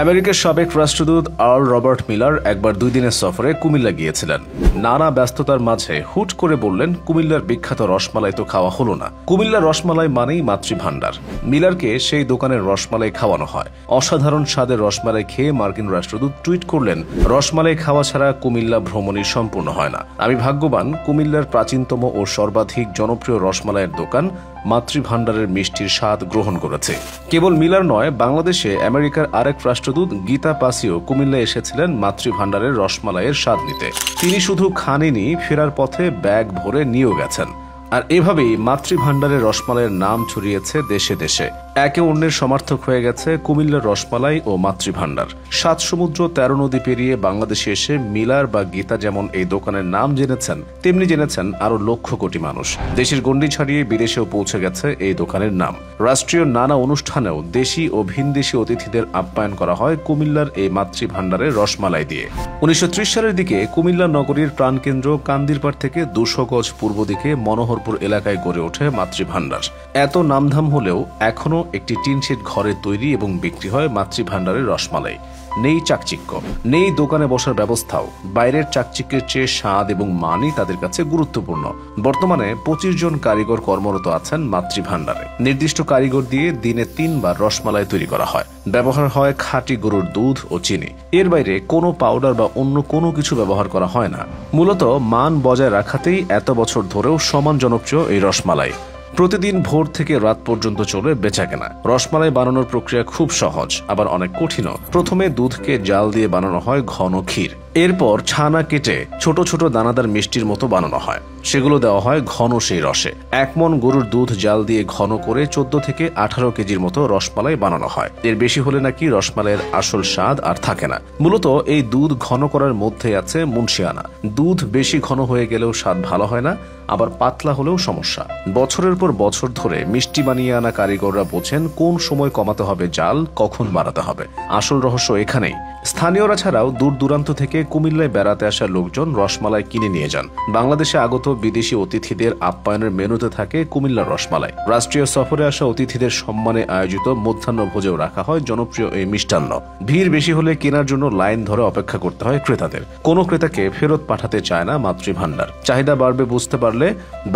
আমেরিকার সাবেক রাষ্ট্রদূত আর্ল রবার্ট মিলার একবার 2 দিনের সফরে কুমিল্লা গিয়েছিলেন। নানা ব্যস্ততার মাঝে হুট করে বললেন, কুমিল্লার বিখ্যাত রসমালাই তো খাওয়া হলো না। কুমিল্লার রসমালাই মানেই মাতৃভাণ্ডার। মিলারকে সেই দোকানের রসমালাই খাওয়ানো হয়। অসাধারণ স্বাদের রসমালাই খেয়ে মার্কিন রাষ্ট্রদূত টুইট করলেন, রসমালাই খাওয়া ছাড়া কুমিল্লা ভ্রমণই সম্পূর্ণ হয় না। আমি ভাগ্যবান, কুমিল্লার প্রাচীনতম ও সর্বাধিক জনপ্রিয় রসমালাইয়ের দোকান মাতৃভাণ্ডারের মিষ্টির স্বাদ গ্রহণ করেছে। কেবল মিলার নয়, বাংলাদেশে আমেরিকার আরেক রাষ্ট্রদূত গীতা পাসিও কুমিল্লায় এসেছিলেন মাতৃভাণ্ডারের রসমালাইয়ের স্বাদ নিতে। তিনি শুধু খানইনি, ফেরার পথে ব্যাগ ভরে নিয়েও গেছেন। আর এভাবেই মাতৃভাণ্ডারের রসমালাইয়ের নাম ছড়িয়েছে দেশে দেশে। একে অন্যের সমার্থক হয়ে গেছে কুমিল্লার রসমালাই ও মাতৃভাণ্ডার। 7 সমুদ্র 13 নদী পেরিয়ে বাংলাদেশে এসে মিলার বা গীতা যেমন এই দোকানের নাম জেনেছেন, তেমনি জেনেছেন আরো লক্ষ কোটি মানুষ। দেশের গণ্ডি ছাড়িয়ে বিদেশেও পৌঁছে গেছে এই দোকানের নাম। রাষ্ট্রীয় নানা অনুষ্ঠানেও দেশি ও ভিনদেশি অতিথিদের আপ্যায়ন করা হয় কুমিল্লার এই মাতৃভাণ্ডারের রসমালাই দিয়ে। 1930 সালের দিকে কুমিল্লা নগরীর প্রাণকেন্দ্র কান্দিরপাড় থেকে 200 গজ পূর্ব দিকে মনোহরপুর এলাকায় গড়ে ওঠে মাতৃভাণ্ডার। এত নামধাম হলেও এখনো একটি টিনশেড ঘরে তৈরি এবং বিক্রি হয় মাতৃভাণ্ডারের রসমালাই। নেই চাকচিক্য, নেই দোকানে বসার ব্যবস্থাও। বাইরের চাকচিক্যের চেয়ে স্বাদ এবং মানই তাদের কাছে গুরুত্বপূর্ণ। বর্তমানে 25 জন কারিগর কর্মরত আছেন মাতৃভাণ্ডারে। নির্দিষ্ট কারিগর দিয়ে দিনে 3 বার রসমালাই তৈরি করা হয়। ব্যবহার হয় খাঁটি গরুর দুধ ও চিনি। এর বাইরে কোনো পাউডার বা অন্য কোনো কিছু ব্যবহার করা হয় না। মূলত মান বজায় রাখাতেই এত বছর ধরেও সমান জনপ্রিয় এই রসমালাই। প্রতিদিন ভোর থেকে রাত পর্যন্ত চলে বেচাকেনা। রসমালাই বানানোর প্রক্রিয়া খুব সহজ, আবার অনেক কঠিনও। প্রথমে দুধকে জাল দিয়ে বানানো হয় ঘন ক্ষীর। এরপর ছানা কেটে ছোট ছোট দানাদার মিষ্টির মতো বানানো হয়। সেগুলো দেওয়া হয় ঘন সেই রসে। 1 মণ গরুর দুধ জাল দিয়ে ঘন করে 14 থেকে 18 কেজির মতো রসমালাই বানানো হয়। এর বেশি হলে নাকি রসমালাইয়ের আসল স্বাদ আর থাকে না। মূলত এই দুধ ঘন করার মধ্যে আছে মুন্সিয়ানা। দুধ বেশি ঘন হয়ে গেলেও স্বাদ ভালো হয় না, আবার পাতলা হলেও সমস্যা। বছরের পর বছর ধরে মিষ্টি বানিয়ে আনা কারিগররা বোঝেন কোন সময় কমাতে হবে জাল, কখন বাড়াতে হবে। আসল রহস্য এখানেই। স্থানীয়রা ছাড়াও দূর দূরান্ত থেকে কুমিল্লায় বেড়াতে আসা লোকজন রসমালাই কিনে নিয়ে যান। বাংলাদেশে আগত বিদেশি অতিথিদের আপ্যায়নের মেনুতে থাকে কুমিল্লার রসমালাই। রাষ্ট্রীয় সফরে আসা অতিথিদের সম্মানে আয়োজিত মধ্যাহ্ন ভোজেও রাখা হয় জনপ্রিয় এই মিষ্টান্ন। ভিড় বেশি হলে কেনার জন্য লাইন ধরে অপেক্ষা করতে হয় ক্রেতাদের। কোনো ক্রেতাকে ফেরত পাঠাতে চায় না মাতৃভাণ্ডার। চাহিদা বাড়বে বুঝতে পারলে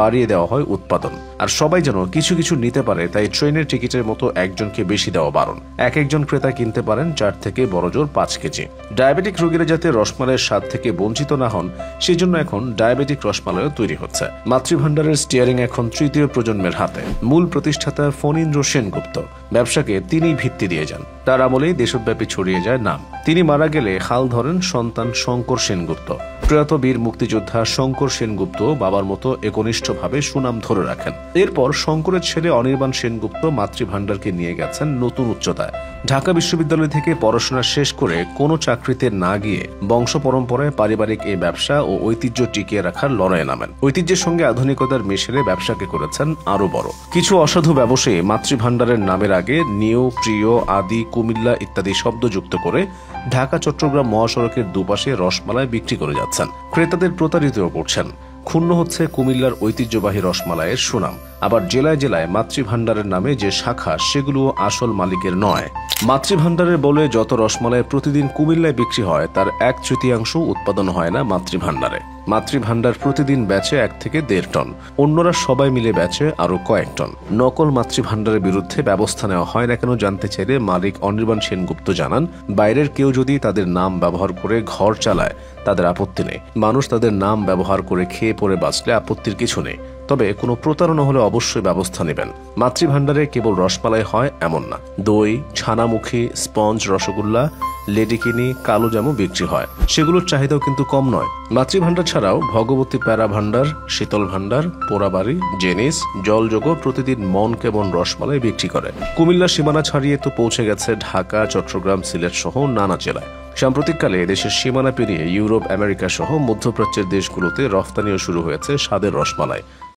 বাড়িয়ে দেওয়া হয় উৎপাদন। আর সবাই যেন কিছু কিছু নিতে পারে, তাই ট্রেনের টিকিটের মতো একজনকে বেশি দেওয়া বারণ। একজন ক্রেতা কিনতে পারেন 4 থেকে বড়জোর 5 কেজি। ডায়াবেটিক রোগীরা যাতে রসমালাইয়ের স্বাদ থেকে বঞ্চিত না হন, সেই জন্য এখন ডায়াবেটিক রসমালাইও তৈরি হচ্ছে। মাতৃভাণ্ডারের স্টিয়ারিং এখন 3য় প্রজন্মের হাতে। মূল প্রতিষ্ঠাতা ফণীন্দ্র সেনগুপ্ত। ব্যবসাকে তিনিই ভিত্তি দিয়ে যান। তার আমলেই দেশব্যাপী ছড়িয়ে যায় নাম। তিনি মারা গেলে হাল ধরেন সন্তান শঙ্কর সেনগুপ্ত। প্রয়াত বীর মুক্তিযোদ্ধা শঙ্কর সেনগুপ্ত বাবার মতো একনিষ্ঠভাবে সুনাম ধরে রাখেন। এরপর শঙ্করের ছেলে অনির্বাণ সেনগুপ্ত মাতৃভাণ্ডারকে নিয়ে গেছেন নতুন উচ্চতায়। ঢাকা বিশ্ববিদ্যালয় থেকে পড়াশোনা শেষ করে কোনো চাকরিতে না গিয়ে বংশ পরম্পরায় পারিবারিক এই ব্যবসা ও ঐতিহ্য টিকিয়ে রাখার লড়াইয়ে নামেন। ঐতিহ্যের সঙ্গে আধুনিকতার মিশেলে ব্যবসাকে করেছেন আরো বড়। কিছু অসাধু ব্যবসায়ী মাতৃভাণ্ডারের নামের আগে নিউ, প্রিয়, আদি, কুমিল্লা ইত্যাদি শব্দ যুক্ত করে ঢাকা চট্টগ্রাম মহাসড়কের দুপাশে রসমালাই বিক্রি করে যাচ্ছেন। ক্রেতাদের প্রতারিতও করছেন। ক্ষুণ্ণ হচ্ছে কুমিল্লার ঐতিহ্যবাহী রসমালাইয়ের সুনাম। আবার জেলায় জেলায় মাতৃভাণ্ডারের নামে যে শাখা, সেগুলো আসল মালিকের নয়। মাতৃভাণ্ডারের বলে যত রসমালাই প্রতিদিন কুমিল্লায় বিক্রি হয়, তার 1/3 উৎপাদন হয় না মাতৃভাণ্ডারে। মাতৃভাণ্ডার প্রতিদিন বেচে 1 থেকে 1.5 টন। অন্যরা সবাই মিলে বেচে আরো কয়েক টন। নকল মাতৃভাণ্ডারের বিরুদ্ধে ব্যবস্থা নেওয়া হয় না কেন জানতে চাইলে মালিক অনির্বাণ সেনগুপ্ত জানান, বাইরের কেউ যদি তাদের নাম ব্যবহার করে ঘর চালায় তাদের আপত্তি নেই। মানুষ তাদের নাম ব্যবহার করে খেয়ে পরে বাঁচলে আপত্তির কিছু নেই। তবে কোনো প্রতারণা হলে অবশ্যই ব্যবস্থা নেবেন। মাতৃভাণ্ডারে কেবল রসমালাই হয় এমন না। দই, ছানামুখী, স্পঞ্জ, রসগোল্লা, লেডিকিনি, কালো জামও বিক্রি হয়। সেগুলোর চাহিদাও কিন্তু কম নয়। মাতৃভাণ্ডার ছাড়াও ভগবতী প্যারা ভাণ্ডার, শীতল ভাণ্ডার, পোড়াবাড়ি, জেনিস, জলযোগও প্রতিদিন মন কেমন রসমালাই বিক্রি করে। কুমিল্লা সীমানা ছাড়িয়ে তো পৌঁছে গেছে ঢাকা, চট্টগ্রাম, সিলেট সহ নানা জেলায়। সাম্প্রতিককালে দেশের সীমানা পেরিয়ে ইউরোপ, আমেরিকা সহ মধ্যপ্রাচ্যের দেশগুলোতে রফতানিও শুরু হয়েছে স্বাদের রসমালাই।